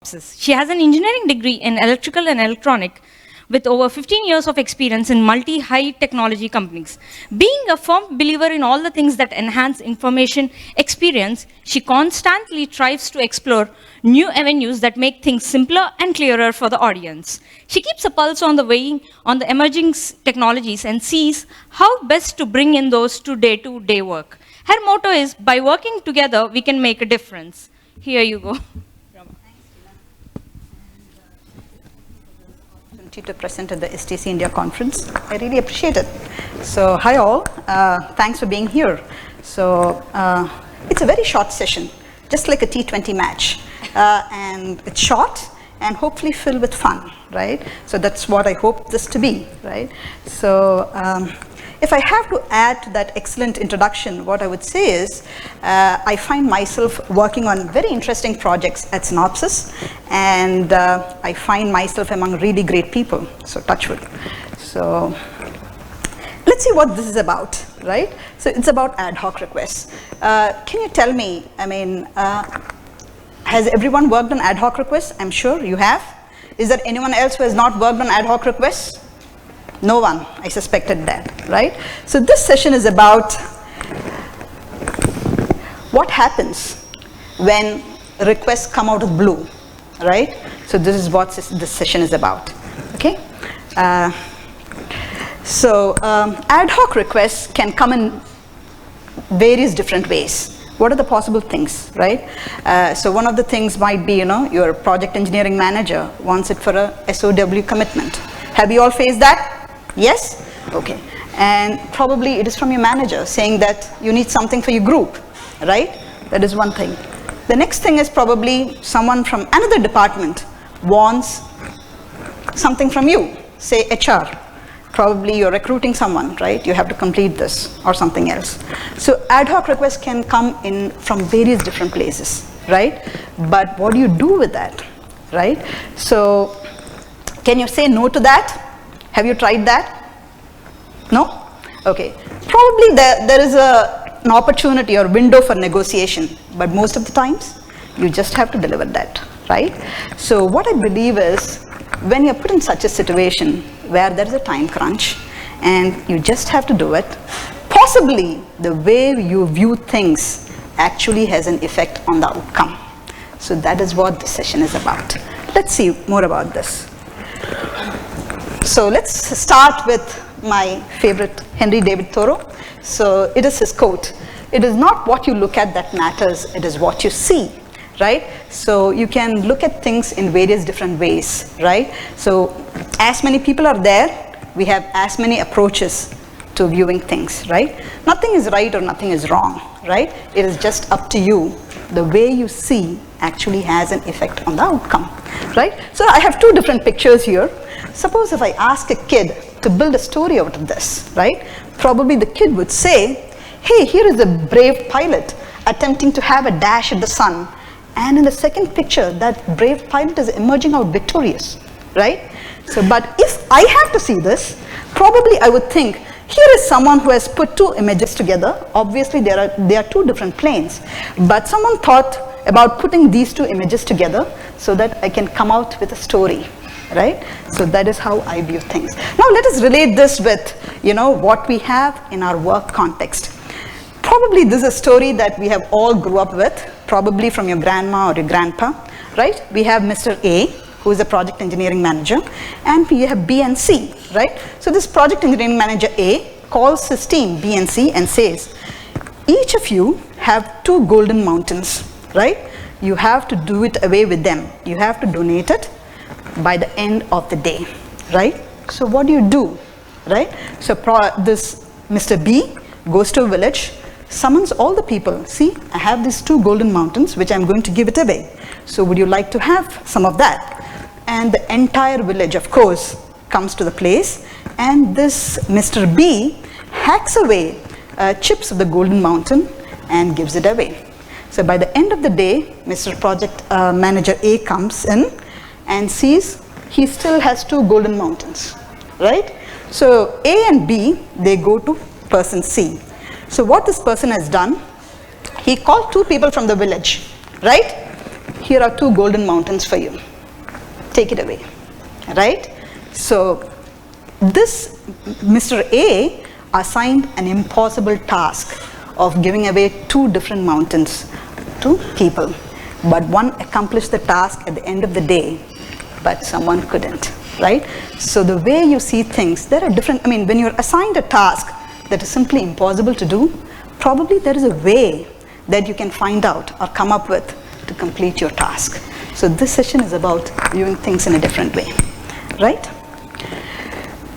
synopsis. She has an engineering degree in electrical and electronic with over 15 years of experience in multi-high technology companies. Being a firm believer in all the things that enhance information experience, she constantly strives to explore new avenues that make things simpler and clearer for the audience. She keeps a pulse on the emerging technologies and sees how best to bring in those to day-to-day work. Her motto is, by working together, we can make a difference. Here you go. To present at the STC India conference. I really appreciate it. So hi all, thanks for being here. So it's a very short session, just like a T20 match. And it's short and hopefully filled with fun, right? So that's what I hope this to be, right? So if I have to add to that excellent introduction, what I would say is I find myself working on very interesting projects at Synopsys, and I find myself among really great people, so touch wood. So let's see what this is about, right? So it's about ad hoc requests. Can you tell me, I mean, has everyone worked on ad hoc requests? I'm sure you have. Is there anyone else who has not worked on ad hoc requests? No one, I suspected that, right? So this session is about what happens when requests come out of blue, right? So this is what this session is about, okay? So ad hoc requests can come in various different ways. What are the possible things, right? So one of the things might be, you know, your project engineering manager wants it for a SOW commitment. Have you all faced that? Yes? Okay. And probably it is from your manager saying that you need something for your group, right? That is one thing. The next thing is probably someone from another department wants something from you, say HR. Probably you're recruiting someone, right? You have to complete this or something else. So ad hoc requests can come in from various different places, right? But what do you do with that, right? So can you say no to that? Have you tried that? No? Okay. Probably there is an opportunity or window for negotiation, but most of the times you just have to deliver that, right? So what I believe is when you're put in such a situation where there is a time crunch and you just have to do it, possibly the way you view things actually has an effect on the outcome. So that is what this session is about. Let's see more about this. So let's start with my favorite Henry David Thoreau. So it is his quote, "It is not what you look at that matters, it is what you see," right? So you can look at things in various different ways, right? So as many people are there, we have as many approaches to viewing things, right? Nothing is right or nothing is wrong, right? It is just up to you. The way you see actually has an effect on the outcome, right? So I have two different pictures here. Suppose if I ask a kid to build a story out of this, right? Probably the kid would say, hey, here is a brave pilot attempting to have a dash at the sun. And in the second picture, that brave pilot is emerging out victorious, right? So, but if I had to see this, probably I would think, here is someone who has put two images together. Obviously, they are two different planes. But someone thought about putting these two images together so that I can come out with a story, right? So that is how I view things. Now let us relate this with, you know, what we have in our work context. Probably this is a story that we have all grew up with, probably from your grandma or your grandpa, right? We have Mr. A, who is a project engineering manager, and we have B and C, right? So this project engineering manager A calls his team B and C and says, each of you have two golden mountains, right? You have to do it away with them. You have to donate it by the end of the day, right? So what do, right? So this Mr. B goes to a village, summons all the people. See, I have these two golden mountains which I'm going to give it away. So would you like to have some of that? And the entire village, of course, comes to the place, and this Mr. B hacks away chips of the golden mountain and gives it away. So by the end of the day, Mr. Project Manager A comes in and sees he still has two golden mountains, right? So A and B, they go to person C. So what this person has done, he called two people from the village, right? here are 2 golden mountains for you. Take it away, right? So this Mr. A assigned an impossible task of giving away 2 different mountains to people. But one accomplished the task at the end of the day, but someone couldn't, right? So the way you see things, there are different, I mean, when you're assigned a task that is simply impossible to do, probably there is a way that you can find out or come up with to complete your task. So this session is about viewing things in a different way, right?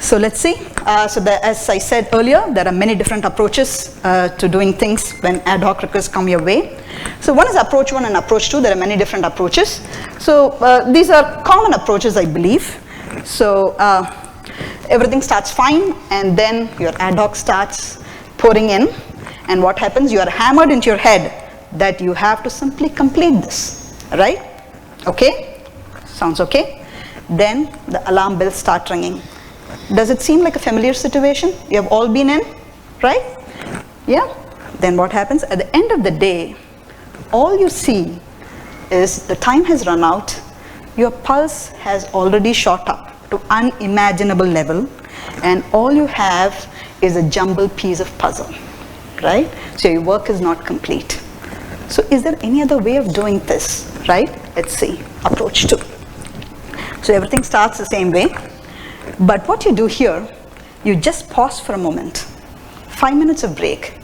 So let's see. As I said earlier, there are many different approaches to doing things when ad hoc requests come your way. So one is approach 1 and approach 2. There are many different approaches. So these are common approaches, I believe. So everything starts fine, and then your ad hoc starts pouring in. And what happens? You are hammered into your head that you have to simply complete this, right? Okay? Sounds okay? Then the alarm bells start ringing. Does it seem like a familiar situation you have all been in, right? Yeah? Then what happens? At the end of the day, all you see is the time has run out, your pulse has already shot up to unimaginable level, and all you have is a jumbled piece of puzzle, right? So your work is not complete. So is there any other way of doing this, right? Let's see, approach 2. So everything starts the same way. But what you do here, you just pause for a moment, 5 minutes of break,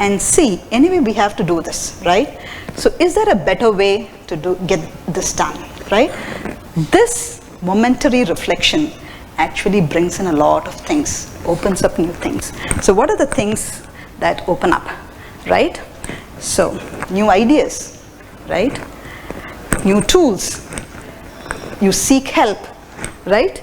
and see, anyway we have to do this, right? So is there a better way to get this done, right? This momentary reflection actually brings in a lot of things, opens up new things. So what are the things that open up, right? So new ideas, right? New tools, you seek help, right?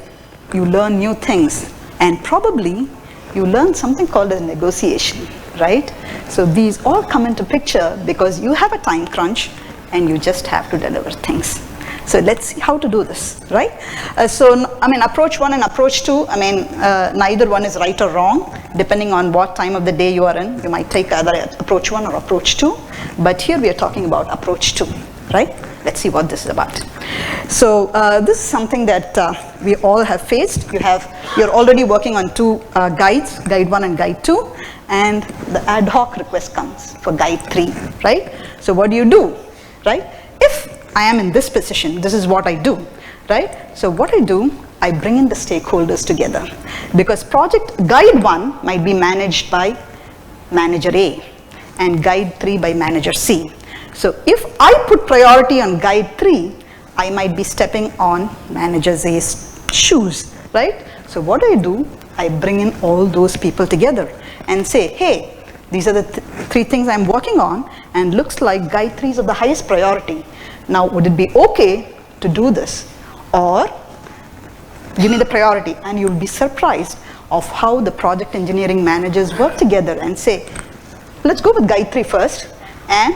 You learn new things, and probably you learn something called a negotiation, right? So these all come into picture because you have a time crunch and you just have to deliver things. So let's see how to do this, right? Approach 1 and approach 2, neither one is right or wrong. Depending on what time of the day you are in, you might take either approach 1 or approach 2. But here we are talking about approach 2, right? Let's see what this is about. So this is something that we all have faced. You're already working on 2 guides, guide 1 and guide 2, and the ad hoc request comes for guide 3, right? So what do, right? If I am in this position, this is what I do, right? So what I do, I bring in the stakeholders together, because project guide 1 might be managed by manager A and guide 3 by manager C. So if I put priority on guide 3, I might be stepping on manager A's shoes, right? So what do, I bring in all those people together and say, hey, these are the 3 things I'm working on, and looks like guide 3 is of the highest priority. Now, would it be okay to do this? Or give me the priority, and you'll be surprised of how the project engineering managers work together and say, let's go with guide 3 first, and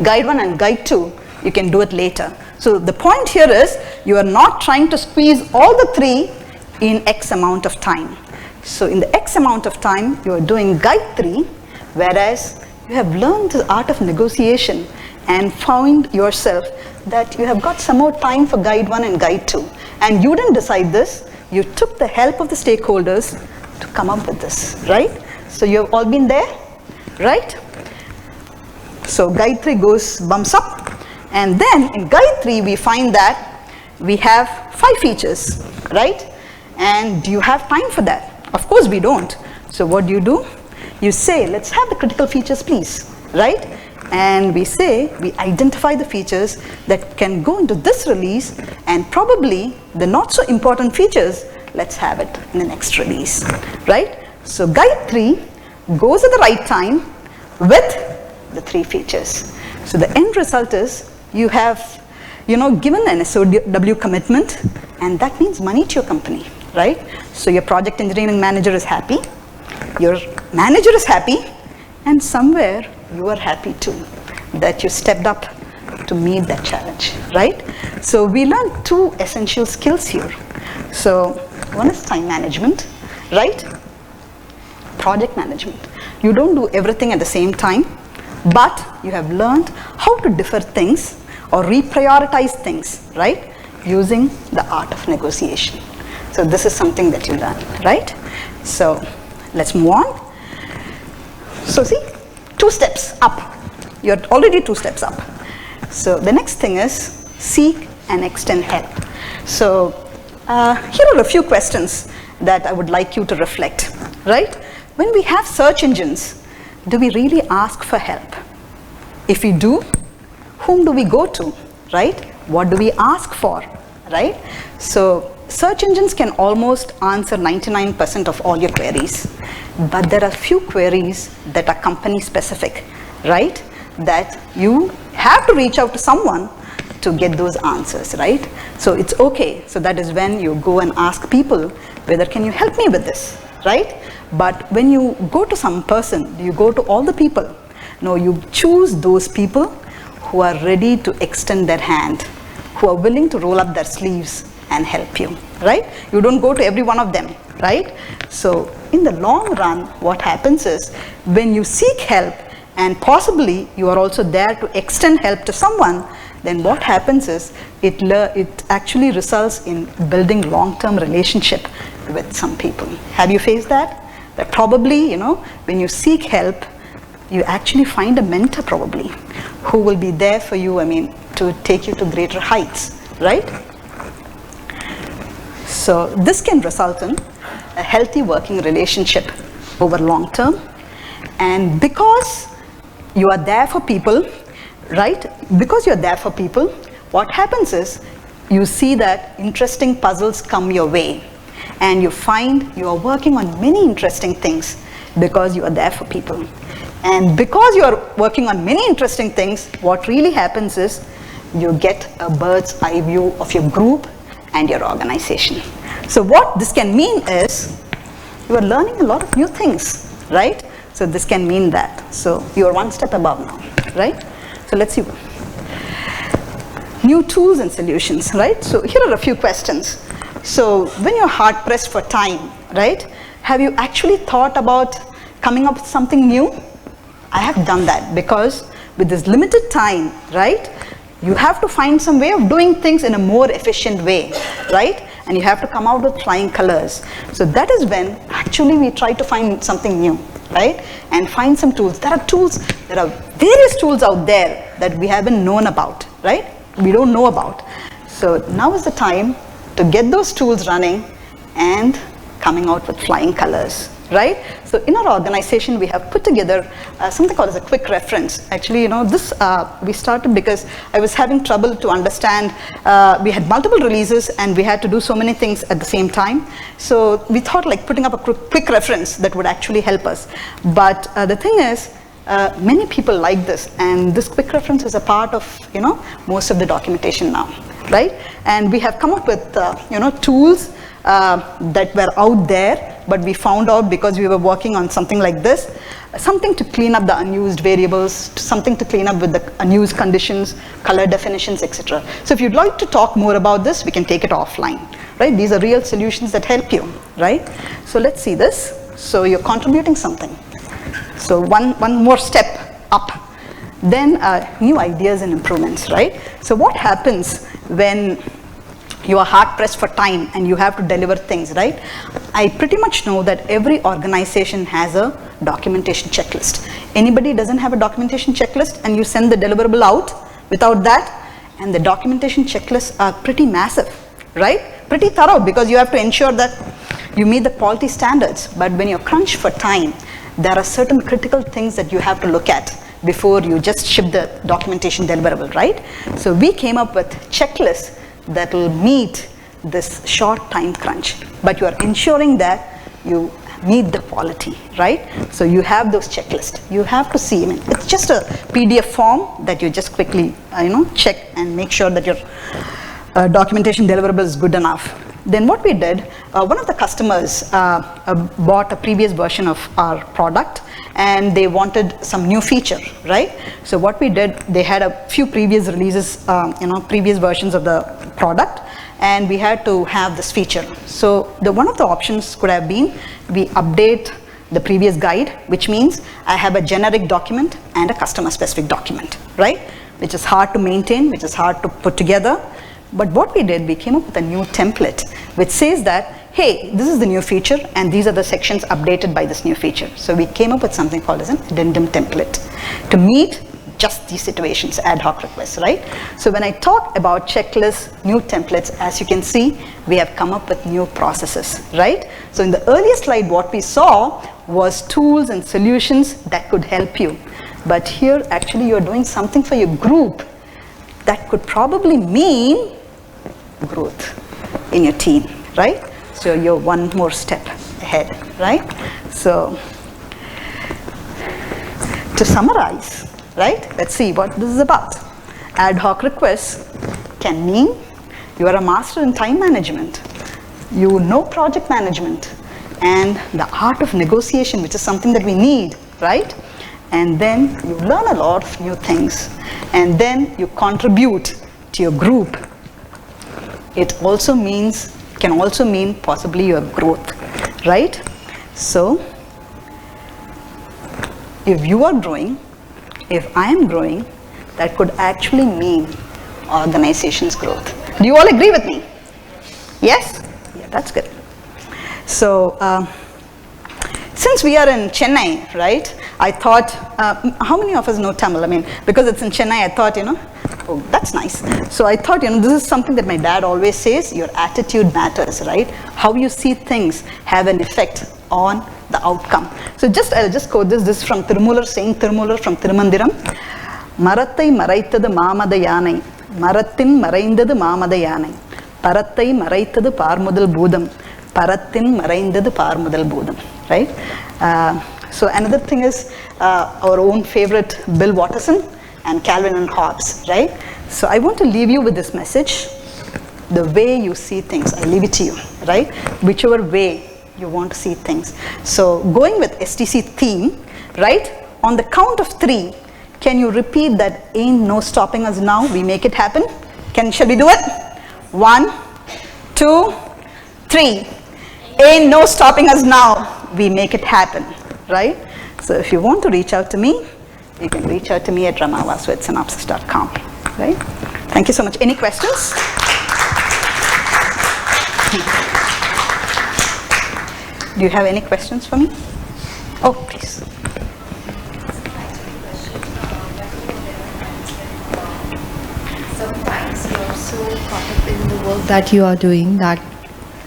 guide 1 and guide 2, you can do it later. So the point here is, you are not trying to squeeze all the 3 in X amount of time. So in the X amount of time, you are doing guide 3, whereas you have learned the art of negotiation and found yourself that you have got some more time for guide 1 and guide 2. And you didn't decide this, you took the help of the stakeholders to come up with this, right? So you have all been there, right? So guide 3 bumps up, and then in guide 3 we find that we have 5 features, right? And do you have time for that? Of course we don't. So what do? You say, let's have the critical features please, right? And we say, we identify the features that can go into this release, and probably the not so important features, let's have it in the next release, right? So guide 3 goes at the right time with the 3 features. So the end result is, you have given an SOW commitment, and that means money to your company, right? So your project engineering manager is happy, your manager is happy, and somewhere you are happy too, that you stepped up to meet that challenge, right? So we learned 2 essential skills here. So one is time management, right? Project management. You don't do everything at the same time, but you have learned how to defer things, or reprioritize things, right? Using the art of negotiation. So this is something that you learn, right? So let's move on. So see, 2 steps up. You're already 2 steps up. So the next thing is seek and extend help. So here are a few questions that I would like you to reflect, right? When we have search engines, do we really ask for help? If we do, whom do we go to, right? What do we ask for, right? So search engines can almost answer 99% of all your queries, but there are few queries that are company specific, right? That you have to reach out to someone to get those answers, right? So it's okay. So that is when you go and ask people, whether can you help me with this, right? But when you go to some person, you go to all the people. No, you choose those people who are ready to extend their hand, who are willing to roll up their sleeves and help you, right? You don't go to every one of them, right? So in the long run, what happens is when you seek help and possibly you are also there to extend help to someone, then what happens is it actually results in building long-term relationship with some people. Have you faced that? That probably, you know, when you seek help, you actually find a mentor probably who will be there for you, I mean, to take you to greater heights, right? So this can result in a healthy working relationship over long term. And because you are there for people, right? Because you're there for people, what happens is you see that interesting puzzles come your way and you find you are working on many interesting things because you are there for people. And because you are working on many interesting things, what really happens is you get a bird's eye view of your group and your organization. So what this can mean is you are learning a lot of new things, right? So this can mean that. So you are one step above now, right? So let's see. New tools and solutions, right? So here are a few questions. So when you're hard pressed for time, right? Have you actually thought about coming up with something new? I have done that because with this limited time, right? You have to find some way of doing things in a more efficient way, right? And you have to come out with flying colors. So that is when actually we try to find something new, right? And find some tools. There are various tools out there that we haven't known about, right? We don't know about. So now is the time to get those tools running and coming out with flying colors, right? So in our organization, we have put together something called as a quick reference. Actually, you know, this we started because I was having trouble to understand. We had multiple releases and we had to do so many things at the same time. So we thought like putting up a quick reference that would actually help us. But the thing is, many people like this, and this quick reference is a part of, you know, most of the documentation now, right? And we have come up with, you know, tools that were out there, but we found out because we were working on something like this, something to clean up the unused variables, something to clean up with the unused conditions, color definitions, etc. So if you'd like to talk more about this, we can take it offline, right? These are real solutions that help you, right? So let's see this. So you're contributing something. So one more step up. Then new ideas and improvements, right? So what happens when you are hard pressed for time and you have to deliver things, right? I pretty much know that every organization has a documentation checklist. Anybody doesn't have a documentation checklist and you send the deliverable out without that, and the documentation checklists are pretty massive, right? Pretty thorough because you have to ensure that you meet the quality standards. But when you're crunched for time, there are certain critical things that you have to look at before you just ship the documentation deliverable, right? So we came up with checklists that will meet this short time crunch, but you are ensuring that you meet the quality, right? So you have those checklists. You have to see, I mean, it's just a PDF form that you just quickly, check and make sure that your documentation deliverable is good enough. Then what we did, one of the customers bought a previous version of our product and they wanted some new feature, right? So what we did, they had a few previous releases, previous versions of the product, and we had to have this feature. So one of the options could have been, we update the previous guide, which means I have a generic document and a customer specific document, right? which is hard to maintain, which is hard to put together. But what we did, we came up with a new template which says that, hey, this is the new feature and these are the sections updated by this new feature. So we came up with something called as an addendum template to meet just these situations, ad hoc requests, right? So when I talk about checklists, new templates, as you can see, we have come up with new processes, right? So in the earlier slide, what we saw was tools and solutions that could help you. But here, actually, you're doing something for your group that could probably mean growth in your team, right? So you're one more step ahead, right? So to summarize, right? Let's see what this is about. Ad hoc requests can mean you are a master in time management, you know project management, and the art of negotiation, which is something that we need, right? And then you learn a lot of new things, and then you contribute to your group. It also can also mean possibly your growth, right? So if you are growing, if I am growing, that could actually mean organization's growth. Do you all agree with me? Yes? Yeah, that's good. So since we are in Chennai, right, I thought, how many of us know Tamil? I mean, because it's in Chennai, I thought, oh, that's nice. So I thought, this is something that my dad always says, your attitude matters, right? How you see things have an effect on the outcome. So I'll just quote this. This is from Tirumular, Saint Tirumular from Tirumandiram. Marathai maraitadu mamada yanai, Marathin maraindadu mamada yanai, Parathai maraitadu parmudal budam, Parathin maraindadu parmudal budam, right? So another thing is our own favorite Bill Watterson and Calvin and Hobbes, right? So I want to leave you with this message. The way you see things, I leave it to you, right? Whichever way you want to see things. So going with STC theme, right? On the count of 3, can you repeat that ain't no stopping us now, we make it happen? Shall we do it? 1, 2, 3. Ain't no stopping us now, we make it happen, right? So if you want to reach out to me, you can reach out to me at ramavasu@synopsys.com, right? Thank you so much. Any questions? Do you have any questions for me? Oh, please. Sometimes you're so caught up in the work that you are doing that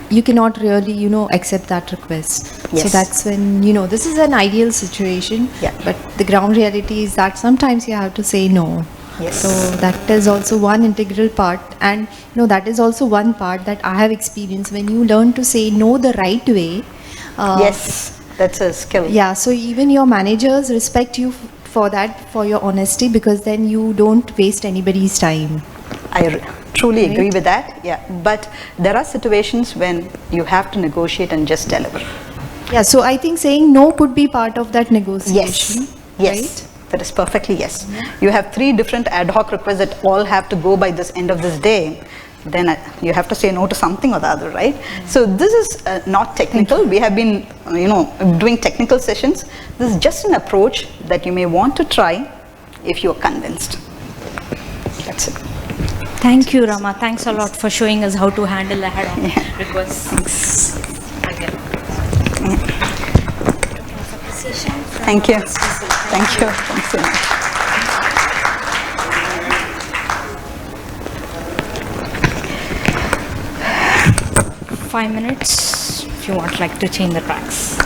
you cannot really, accept that request. Yes. So that's when, this is an ideal situation. Yeah. But the ground reality is that sometimes you have to say no. Yes. So that is also one integral part. And, that is also one part that I have experienced when you learn to say no the right way. Yes, that's a skill. Yeah, so even your managers respect you for that, for your honesty, because then you don't waste anybody's time. I truly agree with that, yeah. But there are situations when you have to negotiate and just deliver. Yeah, so I think saying no could be part of that negotiation. Yes, right? That is perfectly yes. You have 3 different ad hoc requests that all have to go by this end of this day. Then you have to say no to something or the other, right? So this is not technical. We have been, doing technical sessions. This is just an approach that you may want to try if you are convinced. That's it. Thank you, Rama. Thanks a lot for showing us how to handle the ad hoc requests. Thanks. Okay. Thank you. Thank you. Thanks so much. 5 minutes if you want to change the tracks.